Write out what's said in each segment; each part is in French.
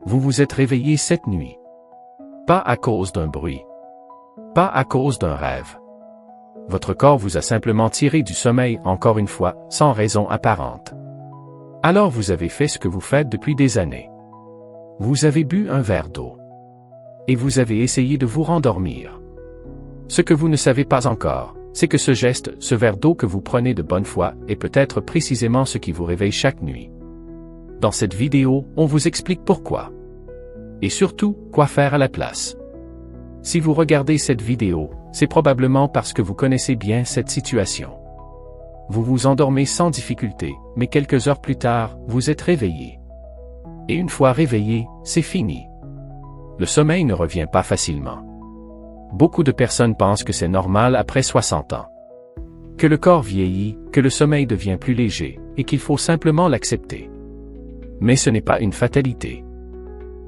Vous vous êtes réveillé cette nuit. Pas à cause d'un bruit. Pas à cause d'un rêve. Votre corps vous a simplement tiré du sommeil, encore une fois, sans raison apparente. Alors vous avez fait ce que vous faites depuis des années. Vous avez bu un verre d'eau. Et vous avez essayé de vous rendormir. Ce que vous ne savez pas encore, c'est que ce geste, ce verre d'eau que vous prenez de bonne foi, est peut-être précisément ce qui vous réveille chaque nuit. Dans cette vidéo, on vous explique pourquoi. Et surtout, quoi faire à la place. Si vous regardez cette vidéo, c'est probablement parce que vous connaissez bien cette situation. Vous vous endormez sans difficulté, mais quelques heures plus tard, vous êtes réveillé. Et une fois réveillé, c'est fini. Le sommeil ne revient pas facilement. Beaucoup de personnes pensent que c'est normal après 60 ans. Que le corps vieillit, que le sommeil devient plus léger, et qu'il faut simplement l'accepter. Mais ce n'est pas une fatalité.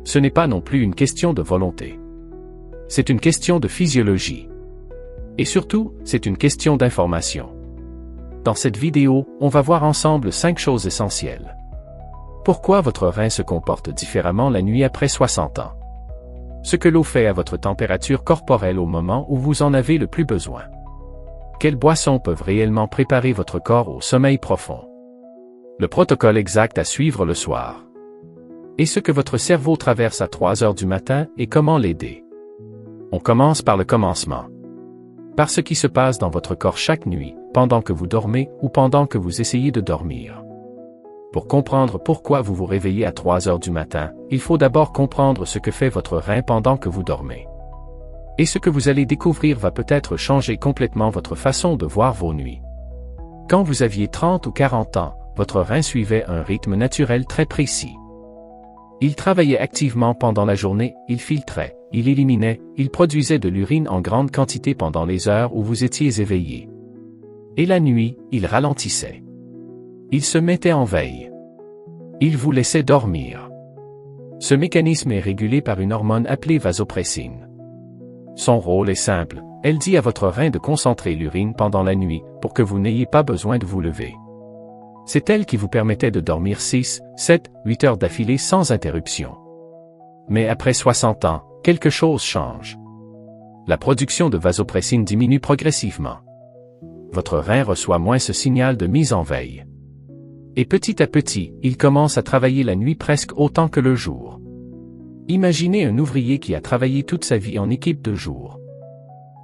Ce n'est pas non plus une question de volonté. C'est une question de physiologie. Et surtout, c'est une question d'information. Dans cette vidéo, on va voir ensemble 5 choses essentielles. Pourquoi votre rein se comporte différemment la nuit après 60 ans? Ce que l'eau fait à votre température corporelle au moment où vous en avez le plus besoin. Quelles boissons peuvent réellement préparer votre corps au sommeil profond? Le protocole exact à suivre le soir. Et ce que votre cerveau traverse à 3 heures du matin et comment l'aider. On commence par le commencement. Par ce qui se passe dans votre corps chaque nuit, pendant que vous dormez ou pendant que vous essayez de dormir. Pour comprendre pourquoi vous vous réveillez à 3 heures du matin, il faut d'abord comprendre ce que fait votre rein pendant que vous dormez. Et ce que vous allez découvrir va peut-être changer complètement votre façon de voir vos nuits. Quand vous aviez 30 ou 40 ans, votre rein suivait un rythme naturel très précis. Il travaillait activement pendant la journée, il filtrait, il éliminait, il produisait de l'urine en grande quantité pendant les heures où vous étiez éveillé. Et la nuit, il ralentissait. Il se mettait en veille. Il vous laissait dormir. Ce mécanisme est régulé par une hormone appelée vasopressine. Son rôle est simple, elle dit à votre rein de concentrer l'urine pendant la nuit pour que vous n'ayez pas besoin de vous lever. C'est elle qui vous permettait de dormir 6, 7, 8 heures d'affilée sans interruption. Mais après 60 ans, quelque chose change. La production de vasopressine diminue progressivement. Votre rein reçoit moins ce signal de mise en veille. Et petit à petit, il commence à travailler la nuit presque autant que le jour. Imaginez un ouvrier qui a travaillé toute sa vie en équipe de jour.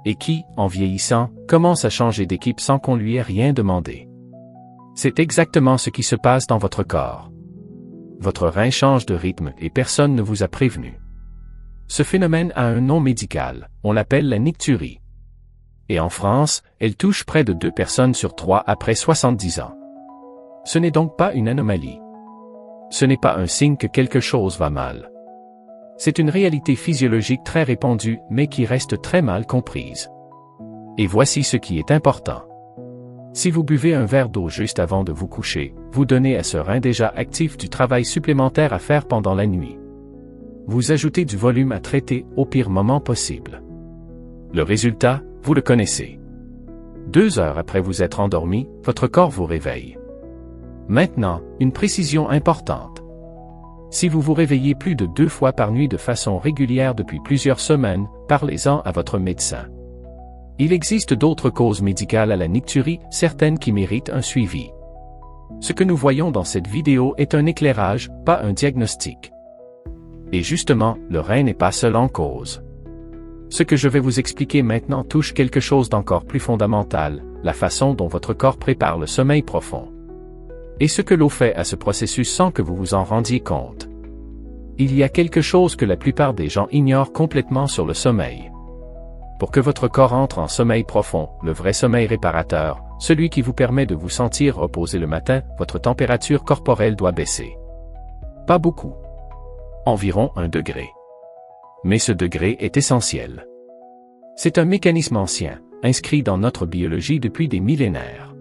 Et qui, en vieillissant, commence à changer d'équipe sans qu'on lui ait rien demandé. C'est exactement ce qui se passe dans votre corps. Votre rein change de rythme et personne ne vous a prévenu. Ce phénomène a un nom médical, on l'appelle la nicturie. Et en France, elle touche près de 2 personnes sur 3 après 70 ans. Ce n'est donc pas une anomalie. Ce n'est pas un signe que quelque chose va mal. C'est une réalité physiologique très répandue mais qui reste très mal comprise. Et voici ce qui est important. Si vous buvez un verre d'eau juste avant de vous coucher, vous donnez à ce rein déjà actif du travail supplémentaire à faire pendant la nuit. Vous ajoutez du volume à traiter au pire moment possible. Le résultat, vous le connaissez. 2 heures après vous être endormi, votre corps vous réveille. Maintenant, une précision importante. Si vous vous réveillez plus de 2 fois par nuit de façon régulière depuis plusieurs semaines, parlez-en à votre médecin. Il existe d'autres causes médicales à la nicturie, certaines qui méritent un suivi. Ce que nous voyons dans cette vidéo est un éclairage, pas un diagnostic. Et justement, le rein n'est pas seul en cause. Ce que je vais vous expliquer maintenant touche quelque chose d'encore plus fondamental, la façon dont votre corps prépare le sommeil profond. Et ce que l'eau fait à ce processus sans que vous vous en rendiez compte. Il y a quelque chose que la plupart des gens ignorent complètement sur le sommeil. Pour que votre corps entre en sommeil profond, le vrai sommeil réparateur, celui qui vous permet de vous sentir reposé le matin, votre température corporelle doit baisser. Pas beaucoup. Environ 1 degré. Mais ce degré est essentiel. C'est un mécanisme ancien, inscrit dans notre biologie depuis des millénaires.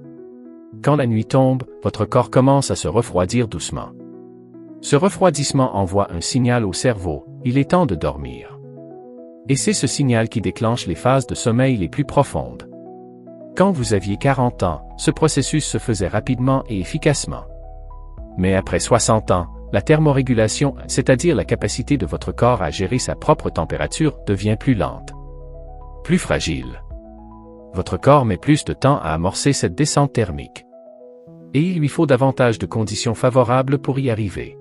Quand la nuit tombe, votre corps commence à se refroidir doucement. Ce refroidissement envoie un signal au cerveau, il est temps de dormir. Et c'est ce signal qui déclenche les phases de sommeil les plus profondes. Quand vous aviez 40 ans, ce processus se faisait rapidement et efficacement. Mais après 60 ans, la thermorégulation, c'est-à-dire la capacité de votre corps à gérer sa propre température, devient plus lente, plus fragile. Votre corps met plus de temps à amorcer cette descente thermique. Et il lui faut davantage de conditions favorables pour y arriver.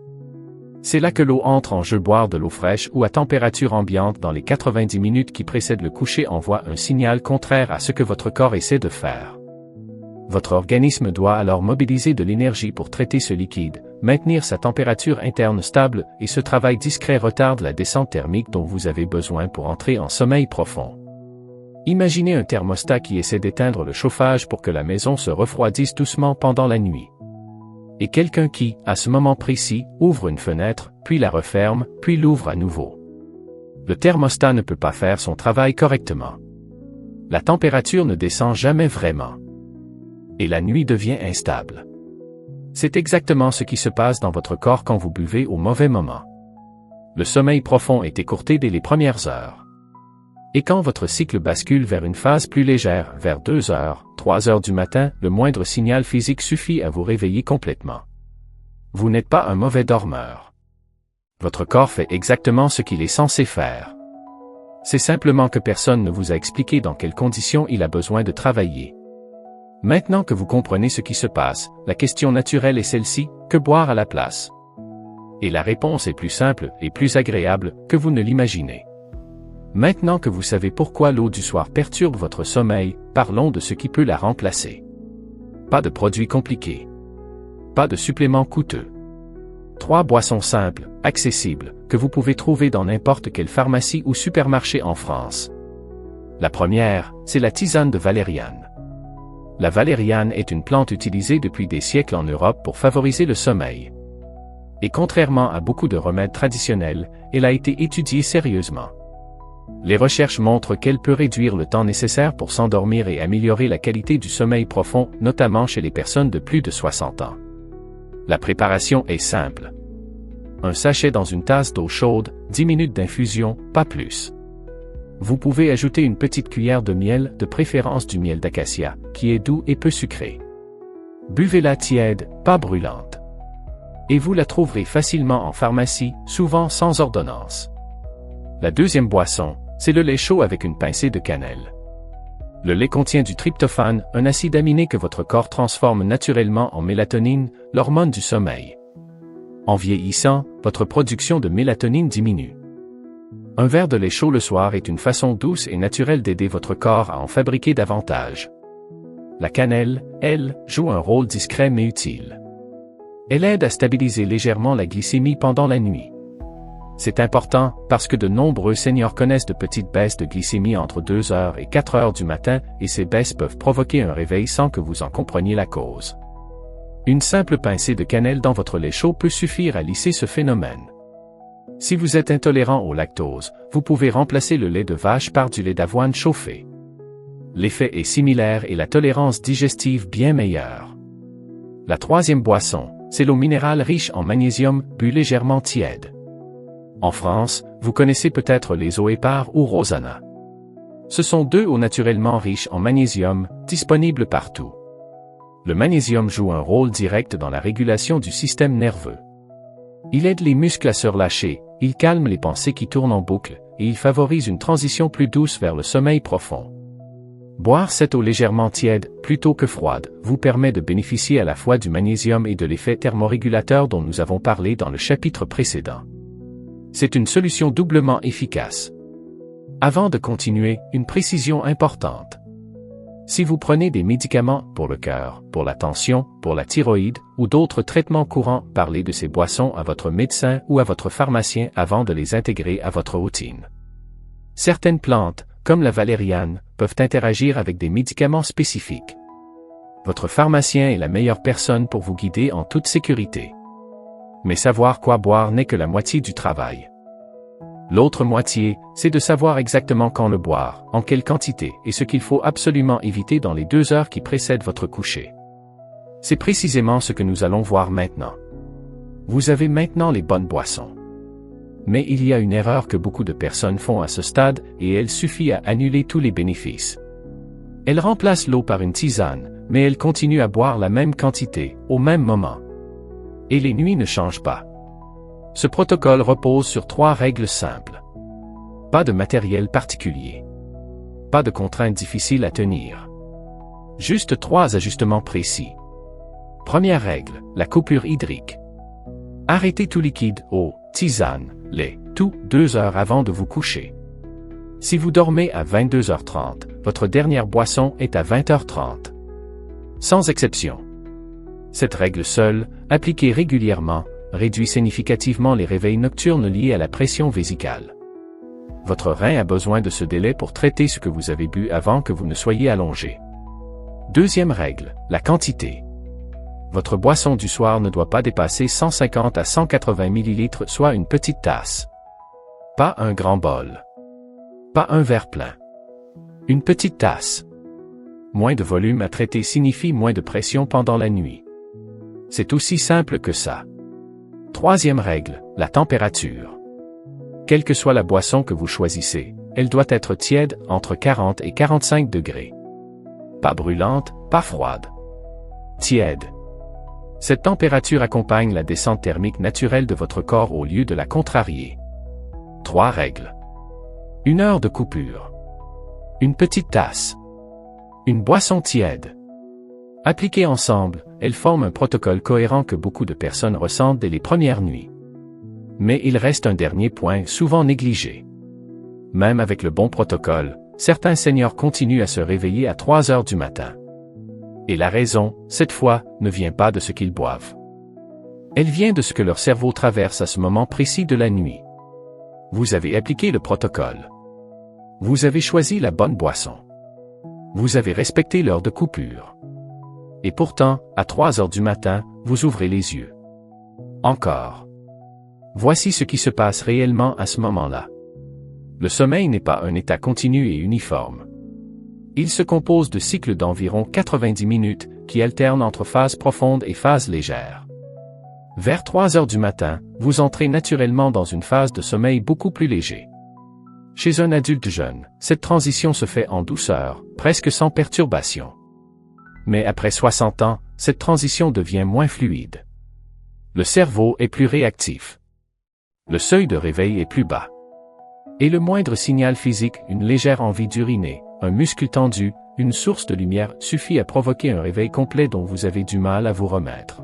C'est là que l'eau entre en jeu. Boire de l'eau fraîche ou à température ambiante dans les 90 minutes qui précèdent le coucher envoie un signal contraire à ce que votre corps essaie de faire. Votre organisme doit alors mobiliser de l'énergie pour traiter ce liquide, maintenir sa température interne stable, et ce travail discret retarde la descente thermique dont vous avez besoin pour entrer en sommeil profond. Imaginez un thermostat qui essaie d'éteindre le chauffage pour que la maison se refroidisse doucement pendant la nuit. Et quelqu'un qui, à ce moment précis, ouvre une fenêtre, puis la referme, puis l'ouvre à nouveau. Le thermostat ne peut pas faire son travail correctement. La température ne descend jamais vraiment. Et la nuit devient instable. C'est exactement ce qui se passe dans votre corps quand vous buvez au mauvais moment. Le sommeil profond est écourté dès les premières heures. Et quand votre cycle bascule vers une phase plus légère, vers 2 heures, 3 heures du matin, le moindre signal physique suffit à vous réveiller complètement. Vous n'êtes pas un mauvais dormeur. Votre corps fait exactement ce qu'il est censé faire. C'est simplement que personne ne vous a expliqué dans quelles conditions il a besoin de travailler. Maintenant que vous comprenez ce qui se passe, la question naturelle est celle-ci, que boire à la place? Et la réponse est plus simple et plus agréable que vous ne l'imaginez. Maintenant que vous savez pourquoi l'eau du soir perturbe votre sommeil, parlons de ce qui peut la remplacer. Pas de produits compliqués. Pas de suppléments coûteux. 3 boissons simples, accessibles, que vous pouvez trouver dans n'importe quelle pharmacie ou supermarché en France. La première, c'est la tisane de valériane. La valériane est une plante utilisée depuis des siècles en Europe pour favoriser le sommeil. Et contrairement à beaucoup de remèdes traditionnels, elle a été étudiée sérieusement. Les recherches montrent qu'elle peut réduire le temps nécessaire pour s'endormir et améliorer la qualité du sommeil profond, notamment chez les personnes de plus de 60 ans. La préparation est simple. Un sachet dans une tasse d'eau chaude, 10 minutes d'infusion, pas plus. Vous pouvez ajouter une petite cuillère de miel, de préférence du miel d'acacia, qui est doux et peu sucré. Buvez-la tiède, pas brûlante. Et vous la trouverez facilement en pharmacie, souvent sans ordonnance. La deuxième boisson, c'est le lait chaud avec une pincée de cannelle. Le lait contient du tryptophane, un acide aminé que votre corps transforme naturellement en mélatonine, l'hormone du sommeil. En vieillissant, votre production de mélatonine diminue. Un verre de lait chaud le soir est une façon douce et naturelle d'aider votre corps à en fabriquer davantage. La cannelle, elle, joue un rôle discret mais utile. Elle aide à stabiliser légèrement la glycémie pendant la nuit. C'est important, parce que de nombreux seniors connaissent de petites baisses de glycémie entre 2 heures et 4 heures du matin, et ces baisses peuvent provoquer un réveil sans que vous en compreniez la cause. Une simple pincée de cannelle dans votre lait chaud peut suffire à lisser ce phénomène. Si vous êtes intolérant au lactose, vous pouvez remplacer le lait de vache par du lait d'avoine chauffé. L'effet est similaire et la tolérance digestive bien meilleure. La troisième boisson, c'est l'eau minérale riche en magnésium, bu légèrement tiède. En France, vous connaissez peut-être les eaux Épar ou Rosana. Ce sont 2 eaux naturellement riches en magnésium, disponibles partout. Le magnésium joue un rôle direct dans la régulation du système nerveux. Il aide les muscles à se relâcher, il calme les pensées qui tournent en boucle, et il favorise une transition plus douce vers le sommeil profond. Boire cette eau légèrement tiède, plutôt que froide, vous permet de bénéficier à la fois du magnésium et de l'effet thermorégulateur dont nous avons parlé dans le chapitre précédent. C'est une solution doublement efficace. Avant de continuer, une précision importante. Si vous prenez des médicaments pour le cœur, pour la tension, pour la thyroïde ou d'autres traitements courants, parlez de ces boissons à votre médecin ou à votre pharmacien avant de les intégrer à votre routine. Certaines plantes, comme la valériane, peuvent interagir avec des médicaments spécifiques. Votre pharmacien est la meilleure personne pour vous guider en toute sécurité. Mais savoir quoi boire n'est que la moitié du travail. L'autre moitié, c'est de savoir exactement quand le boire, en quelle quantité et ce qu'il faut absolument éviter dans les 2 heures qui précèdent votre coucher. C'est précisément ce que nous allons voir maintenant. Vous avez maintenant les bonnes boissons. Mais il y a une erreur que beaucoup de personnes font à ce stade, et elle suffit à annuler tous les bénéfices. Elles remplacent l'eau par une tisane, mais elles continuent à boire la même quantité, au même moment. Et les nuits ne changent pas. Ce protocole repose sur 3 règles simples. Pas de matériel particulier. Pas de contraintes difficiles à tenir. Juste 3 ajustements précis. Première règle, la coupure hydrique. Arrêtez tout liquide, eau, tisane, lait, tout 2 heures avant de vous coucher. Si vous dormez à 22h30, votre dernière boisson est à 20h30. Sans exception. Cette règle seule, appliquée régulièrement, réduit significativement les réveils nocturnes liés à la pression vésicale. Votre rein a besoin de ce délai pour traiter ce que vous avez bu avant que vous ne soyez allongé. Deuxième règle, la quantité. Votre boisson du soir ne doit pas dépasser 150 à 180 ml, soit une petite tasse. Pas un grand bol. Pas un verre plein. Une petite tasse. Moins de volume à traiter signifie moins de pression pendant la nuit. C'est aussi simple que ça. Troisième règle, la température. Quelle que soit la boisson que vous choisissez, elle doit être tiède, entre 40 et 45 degrés. Pas brûlante, pas froide. Tiède. Cette température accompagne la descente thermique naturelle de votre corps au lieu de la contrarier. 3 règles. 1 heure de coupure. Une petite tasse. Une boisson tiède. Appliquées ensemble, elles forment un protocole cohérent que beaucoup de personnes ressentent dès les premières nuits. Mais il reste un dernier point souvent négligé. Même avec le bon protocole, certains seniors continuent à se réveiller à 3 heures du matin. Et la raison, cette fois, ne vient pas de ce qu'ils boivent. Elle vient de ce que leur cerveau traverse à ce moment précis de la nuit. Vous avez appliqué le protocole. Vous avez choisi la bonne boisson. Vous avez respecté l'heure de coupure. Et pourtant, à 3 heures du matin, vous ouvrez les yeux. Encore. Voici ce qui se passe réellement à ce moment-là. Le sommeil n'est pas un état continu et uniforme. Il se compose de cycles d'environ 90 minutes, qui alternent entre phases profondes et phases légères. Vers 3 heures du matin, vous entrez naturellement dans une phase de sommeil beaucoup plus léger. Chez un adulte jeune, cette transition se fait en douceur, presque sans perturbation. Mais après 60 ans, cette transition devient moins fluide. Le cerveau est plus réactif. Le seuil de réveil est plus bas. Et le moindre signal physique, une légère envie d'uriner, un muscle tendu, une source de lumière suffit à provoquer un réveil complet dont vous avez du mal à vous remettre.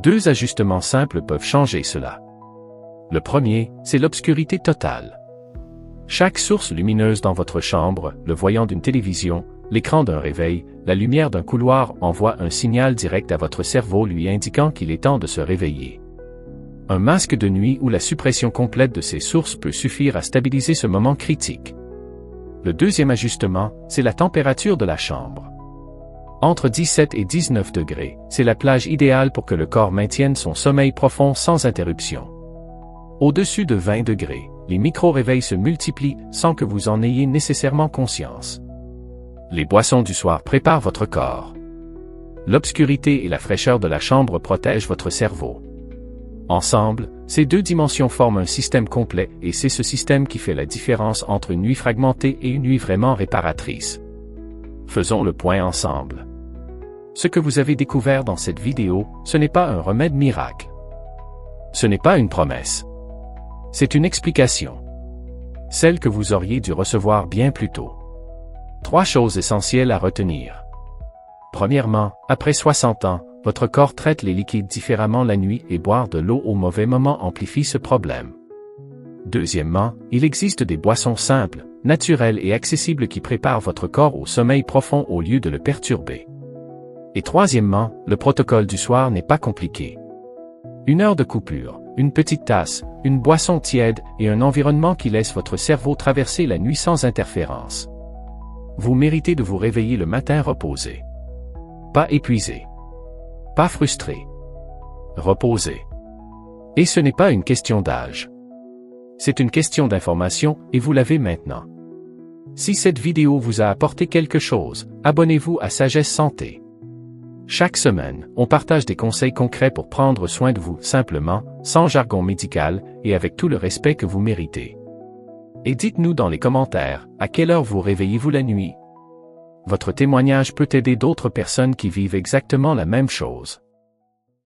2 ajustements simples peuvent changer cela. Le premier, c'est l'obscurité totale. Chaque source lumineuse dans votre chambre, le voyant d'une télévision, l'écran d'un réveil, la lumière d'un couloir envoie un signal direct à votre cerveau lui indiquant qu'il est temps de se réveiller. Un masque de nuit ou la suppression complète de ces sources peut suffire à stabiliser ce moment critique. Le deuxième ajustement, c'est la température de la chambre. Entre 17 et 19 degrés, c'est la plage idéale pour que le corps maintienne son sommeil profond sans interruption. Au-dessus de 20 degrés, les micro-réveils se multiplient sans que vous en ayez nécessairement conscience. Les boissons du soir préparent votre corps. L'obscurité et la fraîcheur de la chambre protègent votre cerveau. Ensemble, ces 2 dimensions forment un système complet et c'est ce système qui fait la différence entre une nuit fragmentée et une nuit vraiment réparatrice. Faisons le point ensemble. Ce que vous avez découvert dans cette vidéo, ce n'est pas un remède miracle. Ce n'est pas une promesse. C'est une explication. Celle que vous auriez dû recevoir bien plus tôt. 3 choses essentielles à retenir. Premièrement, après 60 ans, votre corps traite les liquides différemment la nuit et boire de l'eau au mauvais moment amplifie ce problème. Deuxièmement, il existe des boissons simples, naturelles et accessibles qui préparent votre corps au sommeil profond au lieu de le perturber. Et troisièmement, le protocole du soir n'est pas compliqué. 1 heure de coupure, une petite tasse, une boisson tiède et un environnement qui laisse votre cerveau traverser la nuit sans interférence. Vous méritez de vous réveiller le matin reposé. Pas épuisé. Pas frustré. Reposé. Et ce n'est pas une question d'âge. C'est une question d'information et vous l'avez maintenant. Si cette vidéo vous a apporté quelque chose, abonnez-vous à Sagesse Santé. Chaque semaine, on partage des conseils concrets pour prendre soin de vous simplement, sans jargon médical et avec tout le respect que vous méritez. Et dites-nous dans les commentaires, à quelle heure vous réveillez-vous la nuit? Votre témoignage peut aider d'autres personnes qui vivent exactement la même chose.